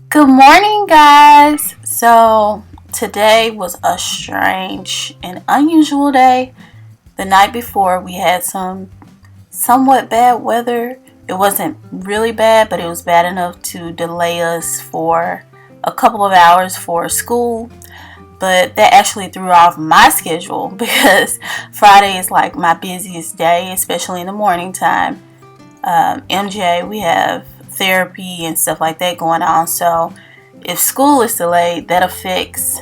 Good morning, guys. So, today was a strange and unusual day. The night before, we had some somewhat bad weather. It wasn't really bad, but it was bad enough to delay us for a couple of hours for school. But that actually threw off my schedule because Friday is like my busiest day, especially in the morning time. MJ, we have therapy and stuff like that going on. So if school is delayed, that affects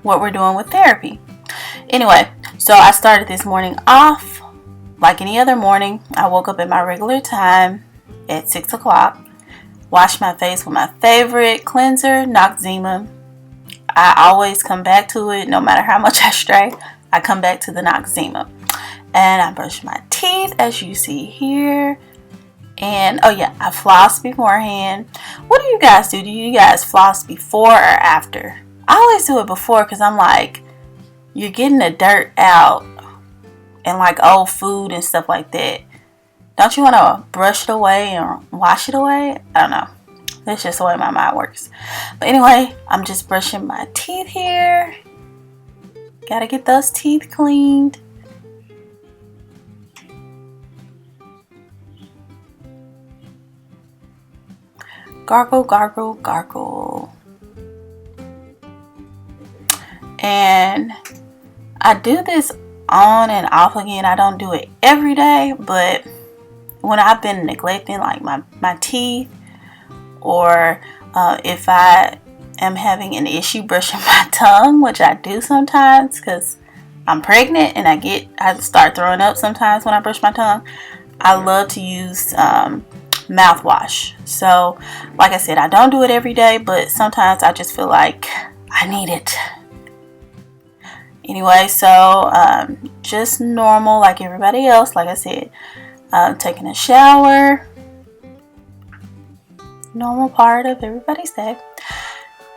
what we're doing with therapy. Anyway, so I started this morning off like any other morning. I woke up at my regular time at 6 o'clock, washed my face with my favorite cleanser, Noxzema. I always come back to it no matter how much I stray. I come back to the Noxzema. And I brush my teeth as you see here. And oh yeah, I floss beforehand. What do you guys do? Do you guys floss before or after? I always do it before because I'm like, you're getting the dirt out and like old food and stuff like that. Don't you want to brush it away and wash it away? I don't know. That's just the way my mind works. But anyway, I'm just brushing my teeth here. Gotta get those teeth cleaned. Gargle, gargle, gargle. And I do this on and off again. I don't do it every day, but when I've been neglecting like my teeth, or if I am having an issue brushing my tongue, which I do sometimes because I'm pregnant and I start throwing up sometimes when I brush my tongue, I love to use mouthwash. So like I said, I don't do it every day, but sometimes I just feel like I need it. Anyway, so just normal like everybody else. Like I said, taking a shower, normal part of everybody's day.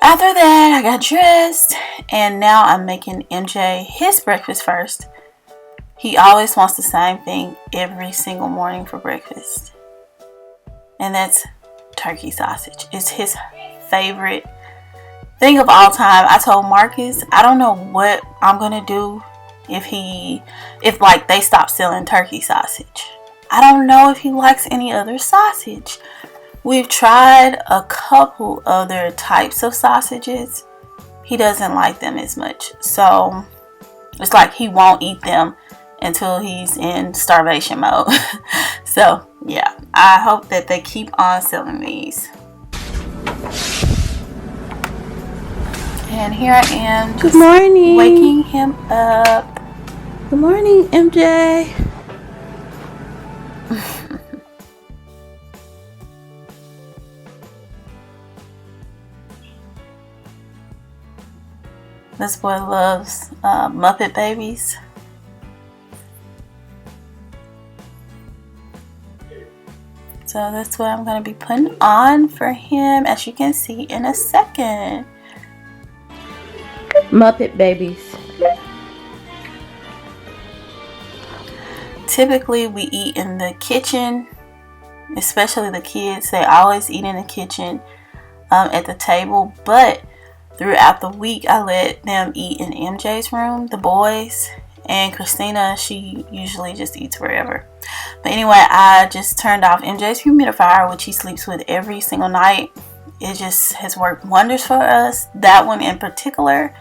After that, I got dressed and now I'm making MJ his breakfast first. He always wants the same thing every single morning for breakfast, and that's turkey sausage. It's his favorite thing of all time. I told Marcus, I don't know what I'm gonna do if like they stop selling turkey sausage. I don't know if he likes any other sausage. We've tried a couple other types of sausages. He doesn't like them as much. So it's like he won't eat them until he's in starvation mode. So yeah, I hope that they keep on selling these. And here I am just Good morning. waking him up. Good morning, MJ. This boy loves Muppet Babies. So that's what I'm going to be putting on for him, as you can see in a second. Muppet Babies. Typically we eat in the kitchen, especially the kids. They always eat in the kitchen at the table, but throughout the week I let them eat in MJ's room, the boys, and Christina, she usually just eats wherever. But anyway, I just turned off MJ's humidifier, which he sleeps with every single night. It just has worked wonders for us, that one in particular.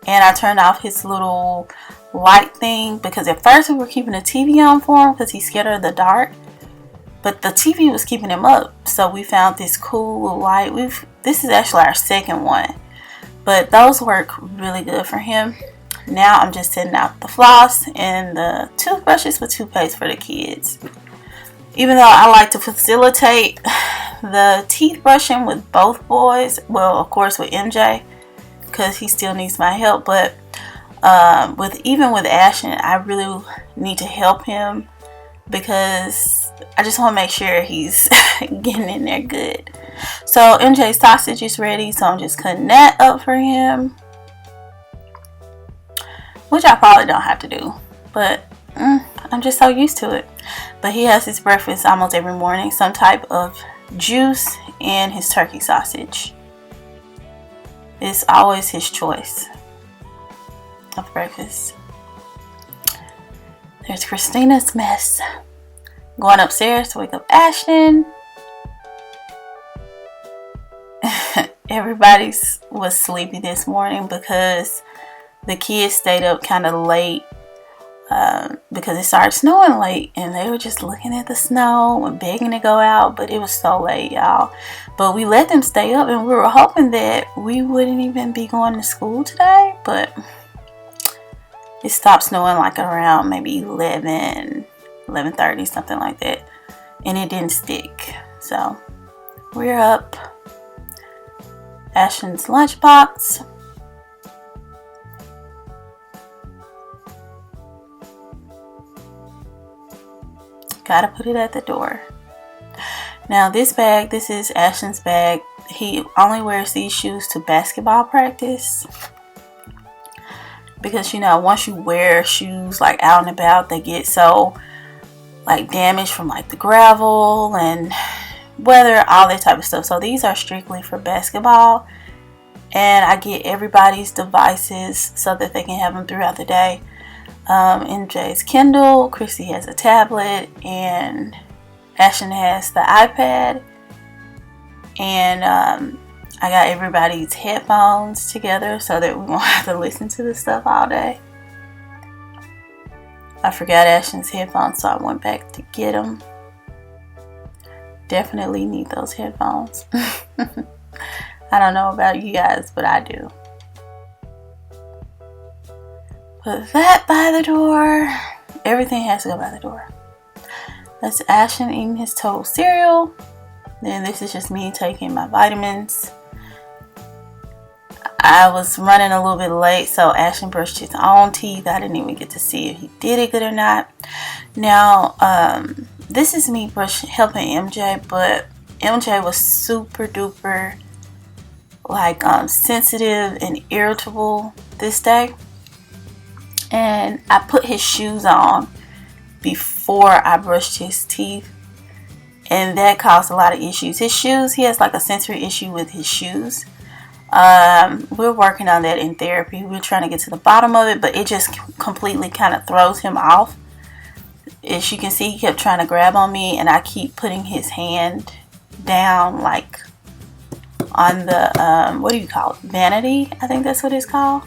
And I turned off his little light thing because at first we were keeping the TV on for him because he's scared of the dark, but the TV was keeping him up. So we found this cool little light. This is actually our second one, but those work really good for him. Now I'm just setting out the floss and the toothbrushes with toothpaste for the kids. Even though I like to facilitate the teeth brushing with both boys, well, of course with MJ, because he still needs my help, but even with Ashton, I really need to help him because I just want to make sure he's getting in there good. So MJ's sausage is ready, so I'm just cutting that up for him, which I probably don't have to do, but I'm just so used to it. But he has his breakfast almost every morning, some type of juice and his turkey sausage. It's always his choice of breakfast. There's Christina's mess. Going upstairs to wake up Ashton. Everybody was sleepy this morning because the kids stayed up kind of late because it started snowing late, and they were just looking at the snow and begging to go out, but it was so late, y'all. But we let them stay up, and we were hoping that we wouldn't even be going to school today, but it stopped snowing like around maybe 11:30, something like that, and it didn't stick. So we're up. Ashton's lunchbox. Gotta put it at the door. Now this bag, this is Ashton's bag. He only wears these shoes to basketball practice. Because, you know, once you wear shoes like out and about, they get so like damaged from like the gravel and weather, all that type of stuff. So these are strictly for basketball. And I get everybody's devices so that they can have them throughout the day. MJ's Kindle, Chrissy has a tablet, and Ashton has the iPad. And I got everybody's headphones together so that we won't have to listen to this stuff all day. I forgot Ashton's headphones, so I went back to get them. Definitely need those headphones. I don't know about you guys, but I do. Put that by the door. Everything has to go by the door. That's Ashton eating his total cereal. Then this is just me taking my vitamins. I was running a little bit late, so Ashton brushed his own teeth. I didn't even get to see if he did it good or not. Now, this is me helping MJ, but MJ was super duper like sensitive and irritable this day. And I put his shoes on before I brushed his teeth, and that caused a lot of issues. His shoes, he has like a sensory issue with his shoes. We're working on that in therapy. We're trying to get to the bottom of it, but it just completely kind of throws him off. As you can see, he kept trying to grab on me, and I keep putting his hand down like on the what do you call it, vanity, I think that's what it's called.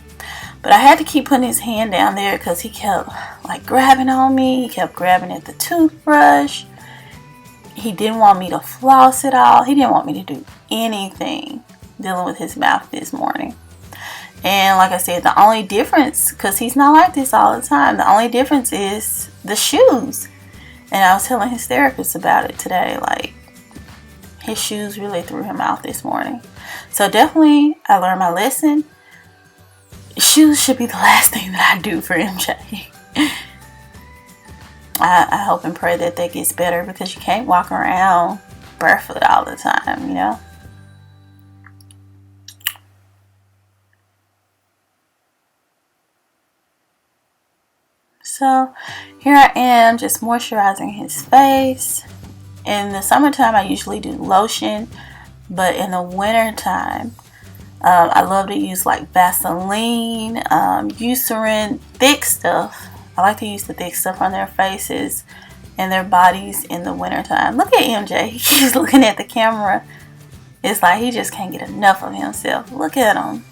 But I had to keep putting his hand down there because he kept like grabbing on me. He kept grabbing at the toothbrush. He didn't want me to floss at all. He didn't want me to do anything dealing with his mouth this morning. And like I said, the only difference, because he's not like this all the time, the only difference is the shoes. And I was telling his therapist about it today. Like, his shoes really threw him out this morning. So definitely, I learned my lesson. Shoes should be the last thing that I do for MJ. I hope and pray that gets better, because you can't walk around barefoot all the time, you know. So here I am just moisturizing his face. In the summertime I usually do lotion, but in the winter time I love to use like Vaseline, Eucerin, thick stuff. I like to use the thick stuff on their faces and their bodies in the wintertime. Look at MJ. He's looking at the camera. It's like he just can't get enough of himself. Look at him.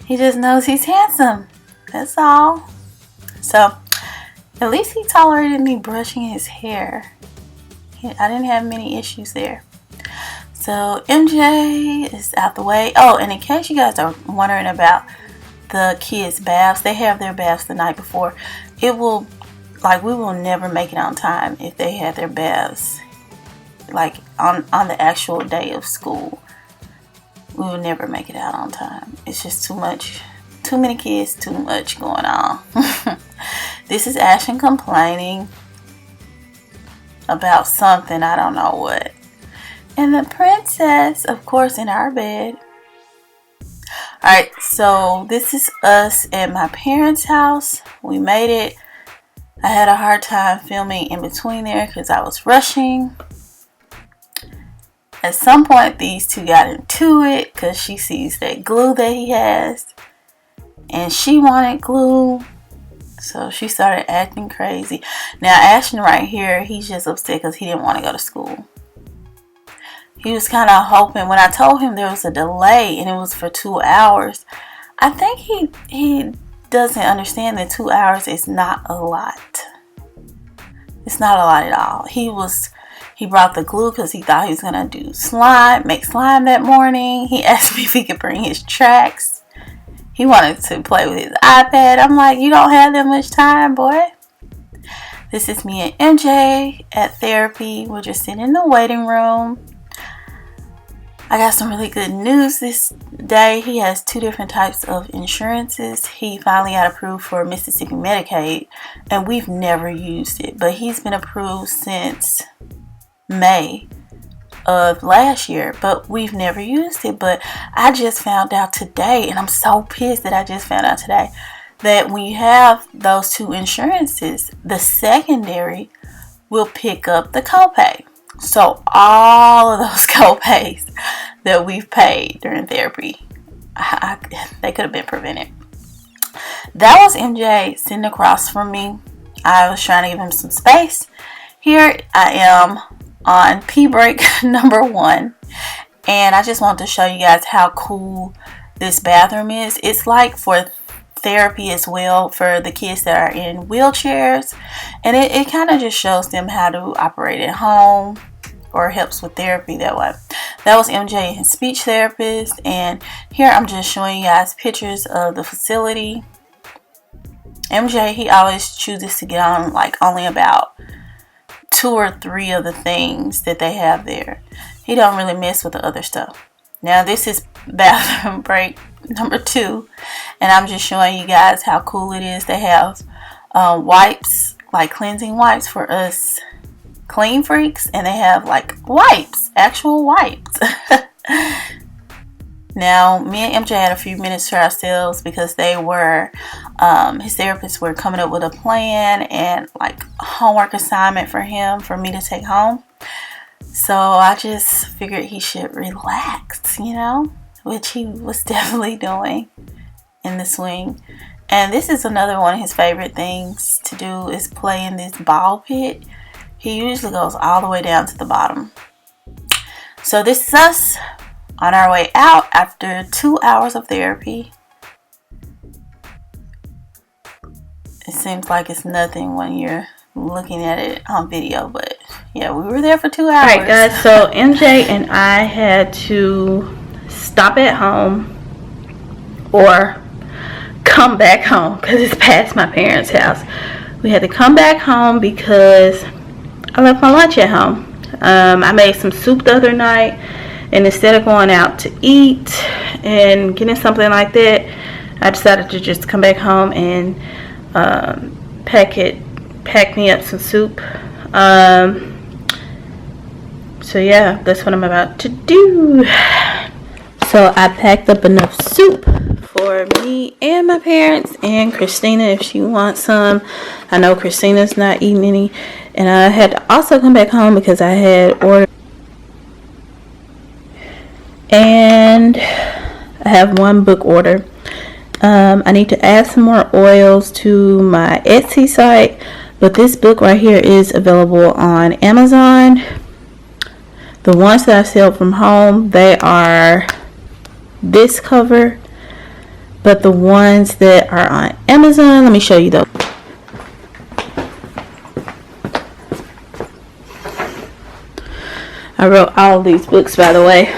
He just knows he's handsome. That's all. So, at least he tolerated me brushing his hair. I didn't have many issues there. So, MJ is out the way. Oh, and in case you guys are wondering about the kids' baths, they have their baths the night before. We will never make it on time if they had their baths like on the actual day of school. We will never make it out on time. It's just too much. Too many kids, too much going on. This is Ashton complaining about something, I don't know what. And the princess, of course, in our bed. Alright, so this is us at my parents' house. We made it. I had a hard time filming in between there because I was rushing. At some point, these two got into it because she sees that glue that he has. And she wanted glue. So she started acting crazy. Now, Ashton right here, he's just upset because he didn't want to go to school. He was kind of hoping, when I told him there was a delay and it was for 2 hours, I think he doesn't understand that 2 hours is not a lot. It's not a lot at all. He brought the glue because he thought he was going to make slime that morning. He asked me if he could bring his tracks. He wanted to play with his iPad. I'm like, you don't have that much time, boy. This is me and MJ at therapy. We're just sitting in the waiting room. I got some really good news this day. He has 2 different types of insurances. He finally got approved for Mississippi Medicaid, and we've never used it. But he's been approved since May of last year, but we've never used it. But I just found out today, and I'm so pissed that I just found out today, that when you have those 2 insurances, the secondary will pick up the copay. So all of those copays that we've paid during therapy, they could have been prevented. That was MJ sitting across from me. I was trying to give him some space. Here I am on pee break number 1, and I just wanted to show you guys how cool this bathroom is. It's like for therapy as well for the kids that are in wheelchairs, and it kind of just shows them how to operate at home, or helps with therapy that way. That was MJ, his speech therapist, and here I'm just showing you guys pictures of the facility. MJ, he always chooses to get on like only about 2 or 3 of the things that they have there. He don't really mess with the other stuff. Now this is bathroom break number 2, and I'm just showing you guys how cool it is. They have wipes, like cleansing wipes for us clean freaks, and they have like wipes, actual wipes. Now me and MJ had a few minutes to ourselves because they were his therapists were coming up with a plan and like a homework assignment for me to take home. So I just figured he should relax, which he was definitely doing in the swing. And this is another one of his favorite things to do, is play in this ball pit. He usually goes all the way down to the bottom. So this is us on our way out after 2 hours of therapy. It seems like it's nothing when you're looking at it on video, but yeah, we were there for 2 hours. Alright guys, so MJ and I had to stop at home or come back home because it's past my parents' house. We had to come back home because I left my lunch at home. I made some soup the other night, and instead of going out to eat and getting something like that, I decided to just come back home and pack me up some soup. So yeah, that's what I'm about to do. So I packed up enough soup for me and my parents and Christina if she wants some. I know Christina's not eating any. And I had to also come back home because I had ordered. And I have 1 book order. I need to add some more oils to my Etsy site. But this book right here is available on Amazon. The ones that I sell from home, they are this cover. But the ones that are on Amazon, let me show you those. I wrote all of these books, by the way.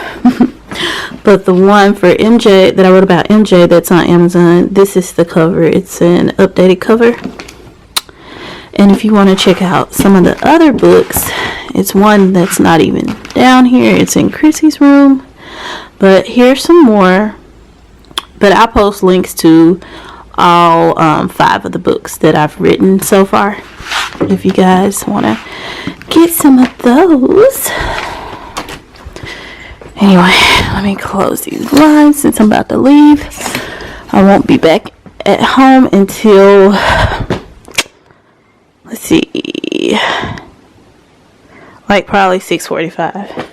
But the one for MJ that I wrote about MJ that's on Amazon, this is the cover. It's an updated cover. And if you want to check out some of the other books, it's one that's not even down here. It's in Chrissy's room. But here's some more. But I'll post links to all 5 of the books that I've written so far, if you guys want to get some of those. Anyway, let me close these blinds since I'm about to leave. I won't be back at home until, let's see, like probably 6:45.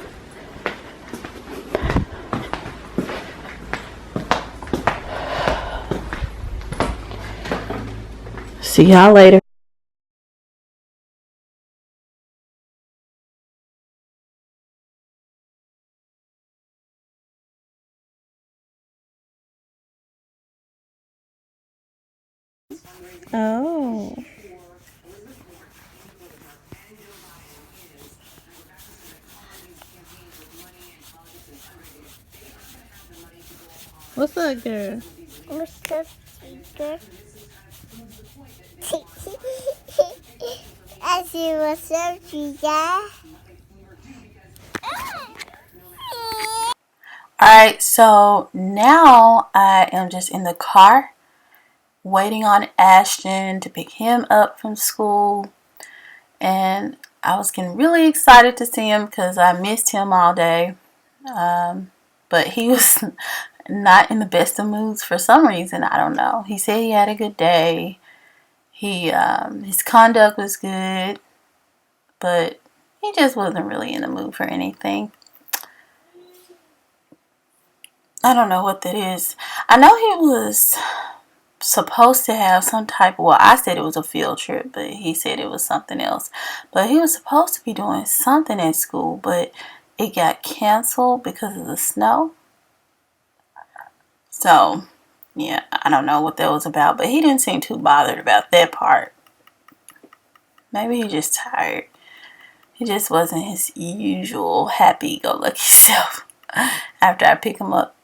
See y'all later. Oh. What's up, girl? What's up, teacher? I see what's up, teacher. Alright, so now I am just in the car waiting on Ashton to pick him up from school. And I was getting really excited to see him because I missed him all day. But he was not in the best of moods for some reason. I don't know. He said he had a good day. His conduct was good, but he just wasn't really in the mood for anything. I don't know what that is. I know he was supposed to have some type of, well, I said it was a field trip, but he said it was something else. But he was supposed to be doing something at school, but it got canceled because of the snow. So, yeah, I don't know what that was about, but he didn't seem too bothered about that part. Maybe he's just tired. He just wasn't his usual happy-go-lucky self after I pick him up.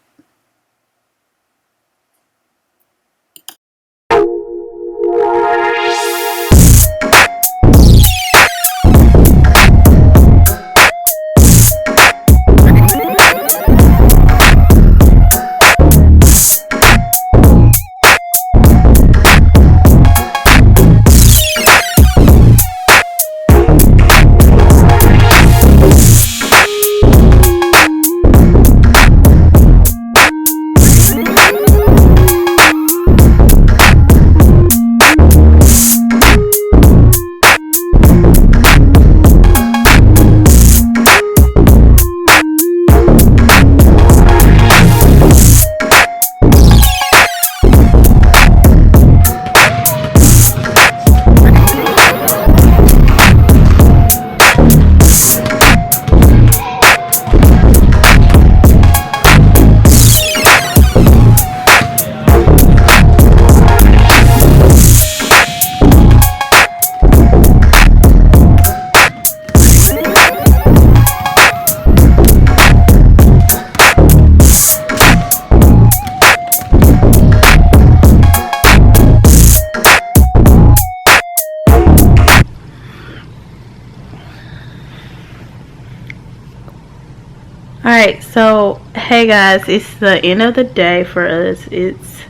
Alright, so hey guys, it's the end of the day for us. It's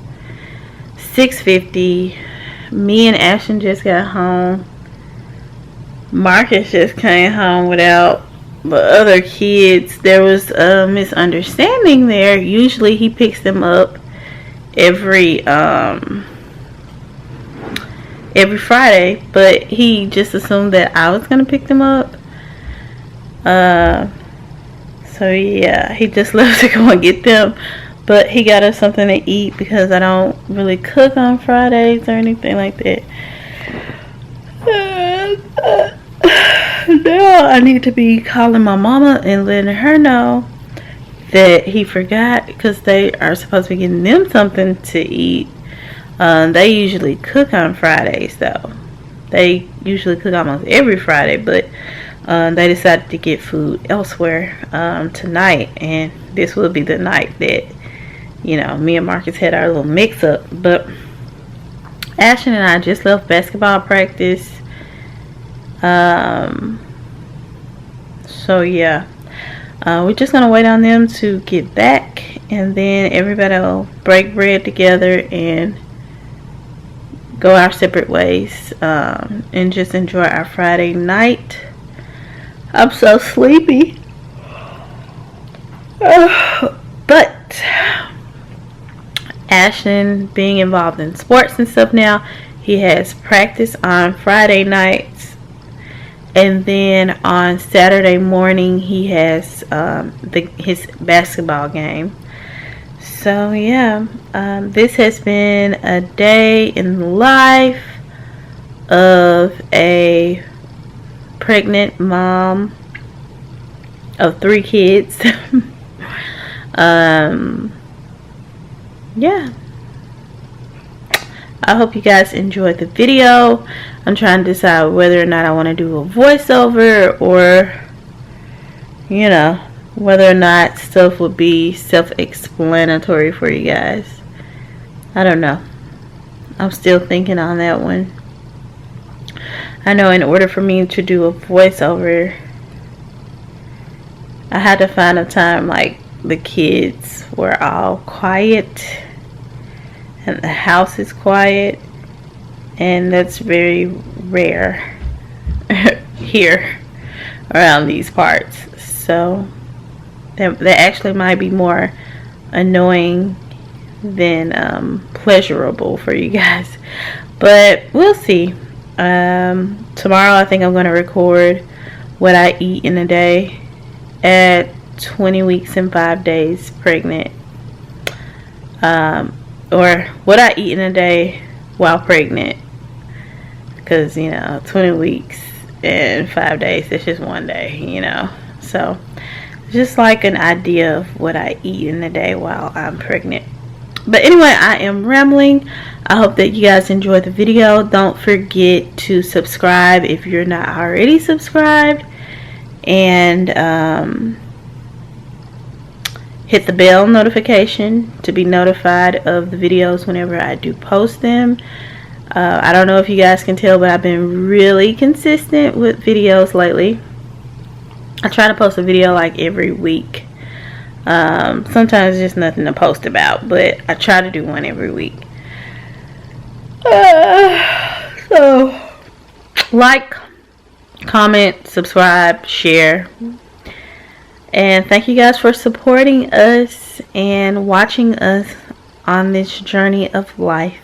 6:50. Me and Ashton just got home. Marcus just came home without the other kids. There was a misunderstanding there. Usually he picks them up every Friday, but he just assumed that I was gonna pick them up. So yeah, he just left to go and get them. But he got us something to eat because I don't really cook on Fridays or anything like that. Now I need to be calling my mama and letting her know that he forgot, because they are supposed to be getting them something to eat. They usually cook on Fridays though. They usually cook almost every Friday, but they decided to get food elsewhere tonight, and this will be the night that, you know, me and Marcus had our little mix up. But Ashton and I just left basketball practice. So yeah, we're just gonna wait on them to get back, and then everybody will break bread together and go our separate ways, and just enjoy our Friday night. I'm so sleepy. But Ashton being involved in sports and stuff now, he has practice on Friday nights, and then on Saturday morning he has his basketball game. So yeah, this has been a day in life. of a pregnant mom of 3 kids. Yeah, I hope you guys enjoyed the video. I'm trying to decide whether or not I want to do a voiceover, or you know, whether or not stuff would be self-explanatory for you guys. I don't know. I'm still thinking on that one. I know in order for me to do a voiceover, I had to find a time like the kids were all quiet and the house is quiet, and that's very rare here around these parts. So that actually might be more annoying than pleasurable for you guys, but we'll see. Tomorrow I think I'm going to record what I eat in a day at 20 weeks and 5 days pregnant, or what I eat in a day while pregnant, because 20 weeks and 5 days, it's just one day, so just like an idea of what I eat in a day while I'm pregnant. But anyway, I am rambling. I hope that you guys enjoyed the video. Don't forget to subscribe if you're not already subscribed, and hit the bell notification to be notified of the videos whenever I do post them. I don't know if you guys can tell, but I've been really consistent with videos lately. I try to post a video like every week. Sometimes it's just nothing to post about, but I try to do one every week. So like, comment, subscribe, share. And thank you guys for supporting us and watching us on this journey of life.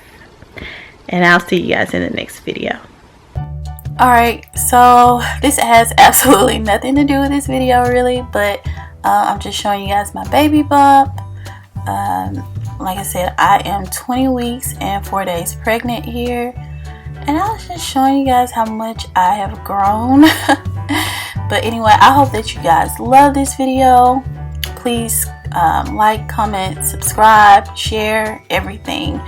And I'll see you guys in the next video. Alright, so this has absolutely nothing to do with this video really, but I'm just showing you guys my baby bump. Like I said, I am 20 weeks and 4 days pregnant here. And I was just showing you guys how much I have grown. But anyway, I hope that you guys love this video. Please like, comment, subscribe, share, everything.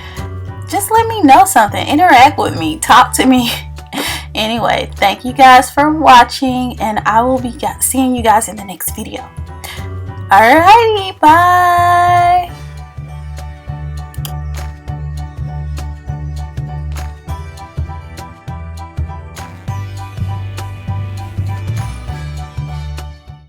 Just let me know something. Interact with me. Talk to me. Anyway, thank you guys for watching, and I will be seeing you guys in the next video. Alrighty, bye.